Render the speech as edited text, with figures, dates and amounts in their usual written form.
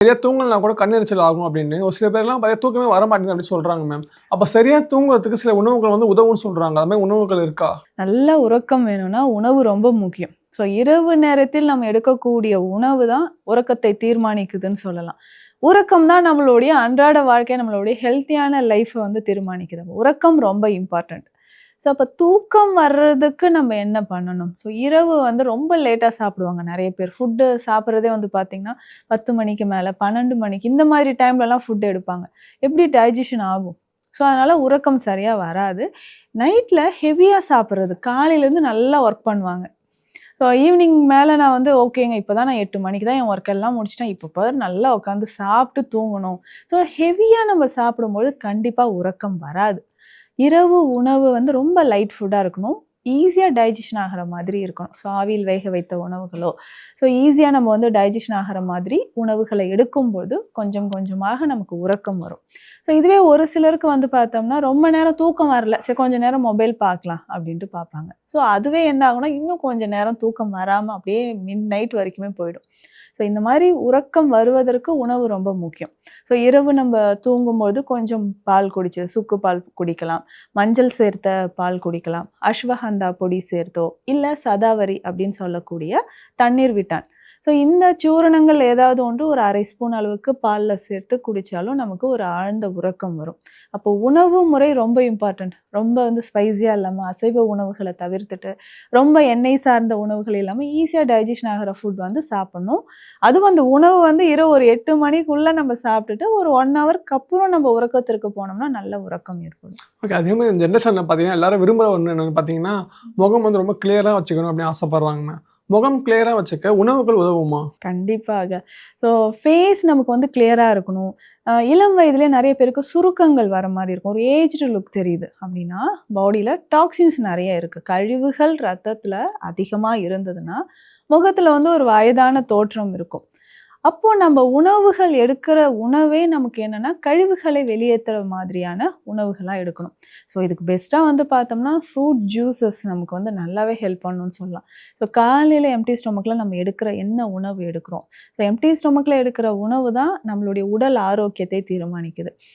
சரியா தூங்கலனா கூட கண் எரிச்சல் ஆகும் அப்படின்னு. ஒரு சில பேர்லாம் பார்த்தா தூக்கமே வர மாட்டேங்குது அப்படின்னு சொல்றாங்க மேம். அப்ப சரியா தூங்குறதுக்கு சில உணவுகள் வந்து உதவும்னு சொல்றாங்க. அது மாரி உணவுகள் இருக்கா? நல்ல உறக்கம் வேணும்னா உணவு ரொம்ப முக்கியம். ஸோ இரவு நேரத்தில் நம்ம எடுக்கக்கூடிய உணவு தான் உறக்கத்தை தீர்மானிக்குதுன்னு சொல்லலாம். உறக்கம் தான் நம்மளுடைய அன்றாட வாழ்க்கை, நம்மளுடைய ஹெல்த்தியான லைஃப்ப வந்து தீர்மானிக்குது. உறக்கம் ரொம்ப இம்பார்ட்டன்ட். ஸோ அப்ப தூக்கம் வர்றதுக்கு நம்ம என்ன பண்ணணும்? ஸோ இரவு வந்து ரொம்ப லேட்டா சாப்பிடுவாங்க நெறைய பேர். ஃபுட்டு சாப்பிடுறதே வந்து பார்த்தீங்கன்னா, 10 மணிக்கு மேல, 12 மணிக்கு இந்த மாதிரி டைம்லலாம் ஃபுட் எடுப்பாங்க. எப்படி டைஜஷன் ஆகும்? ஸோ அதனால உறக்கம் சரியா வராது. நைட்ல ஹெவியா சாப்பிடுறது. காலையிலேருந்து நல்லா ஒர்க் பண்ணுவாங்க. ஸோ ஈவினிங் மேல நான் வந்து ஓகேங்க. இப்ப தான் நான் 8 மணிக்கு தான் என் ஒர்க் எல்லாம் முடிச்சுட்டேன். இப்ப பாரு நல்லா உட்காந்து சாப்பிட்டு தூங்கணும். ஸோ ஹெவியா நம்ம சாப்பிடும்போது கண்டிப்பா உறக்கம் வராது. இரவு உணவு வந்து ரொம்ப லைட் ஃபுட்டா இருக்கணும். ஈஸியா டைஜஷன் ஆகுற மாதிரி இருக்கணும். ஸோ ஆவியில் வேக வைத்த உணவுகளோ, ஸோ ஈஸியா நம்ம வந்து டைஜஷன் ஆகுற மாதிரி உணவுகள எடுக்கும்போது கொஞ்சம் கொஞ்சமாக நமக்கு உறக்கம் வரும். ஸோ இதுவே ஒரு சிலருக்கு வந்து பார்த்தோம்னா, ரொம்ப நேரம் தூக்கம் வரல. சரி கொஞ்ச நேரம் மொபைல் பார்க்கலாம் அப்படின்ட்டு பார்ப்பாங்க. ஸோ அதுவே என்ன ஆகும்னா, இன்னும் கொஞ்சம் நேரம் தூக்கம் வராம அப்படியே மிட் நைட் வரைக்குமே போயிடும். ஸோ இந்த மாரி உறக்கம் வருவதற்கு உணவு ரொம்ப முக்கியம். ஸோ இரவு நம்ம தூங்கும்போது கொஞ்சம் பால் குடிச்சு சுக்கு பால் குடிக்கலாம். மஞ்சள் சேர்த்த பால் குடிக்கலாம். அஸ்வகந்தா பொடி சேர்த்தோ, இல்ல சதாவரி அப்படின்னு சொல்லக்கூடிய தண்ணீர் விட்டான். ஸோ இந்த சூரணங்கள் ஏதாவது ஒன்று ஒரு 1/2 ஸ்பூன் அளவுக்கு பால்ல சேர்த்து குடிச்சாலும் நமக்கு ஒரு ஆழ்ந்த உறக்கம் வரும். அப்போ உணவு முறை ரொம்ப இம்பார்ட்டன்ட். ரொம்ப வந்து ஸ்பைசியா இல்லாம, அசைவ உணவுகள தவிர்த்துட்டு, ரொம்ப எண்ணெய் சார்ந்த உணவுகள் இல்லாம ஈஸியா டைஜஷன் ஆகுற ஃபுட் வந்து சாப்பிடணும். அதுவும் அந்த உணவு வந்து இரவு ஒரு 8 மணிக்குள்ள நம்ம சாப்பிட்டுட்டு, ஒரு 1 ஹவருக்கு அப்புறம் நம்ம உறக்கத்திற்கு போனோம்னா, நல்ல உறக்கம் ஏற்படும். ஓகே. அதே மாரி இந்த ஜெனரேஷன்ல பார்த்தீங்கன்னா, எல்லாரும் விரும்புற ஒண்ணு என்னன்னு பார்த்தீங்கன்னா, முகம் வந்து ரொம்ப கிளியரா வச்சுக்கணும் அப்படின்னு ஆசைப்படுறாங்க. முகம் கிளியரா வச்சுக்க உணவுகள் உதவுமா? கண்டிப்பாக. ஸோ ஃபேஸ் நமக்கு வந்து கிளியரா இருக்கணும். இளம் வயதிலே நெறைய பேருக்கு சுருக்கங்கள் வர மாரி இருக்கும். ஒரு ஏஜ்டு லுக் தெரியுது அப்டின்னா, பாடியில டாக்ஸின்ஸ் நெறைய இருக்கு. கழிவுகள் ரத்தத்தில அதிகமா இருந்ததுன்னா, முகத்தில வந்து ஒரு வயதான தோற்றம் இருக்கும். அப்போ நம்ம உணவுகள் எடுக்கிற உணவே நமக்கு என்னன்னா, கழிவுகளை வெளியேத்துற மாதிரியான உணவுகளா எடுக்கணும். ஸோ இதுக்கு பெஸ்ட்டா வந்து பார்த்தோம்னா, ஃப்ரூட் ஜூஸஸ் நமக்கு வந்து நல்லாவே ஹெல்ப் பண்ணும்னு சொல்லலாம். ஸோ காலையில எம்ப்டி ஸ்டொமக்ல நம்ம எடுக்கிற என்ன உணவு எடுக்கிறோம். ஸோ எம்ப்டி ஸ்டொமக்ல எடுக்கிற உணவு தான் நம்மளுடைய உடல் ஆரோக்கியத்தை தீர்மானிக்குது.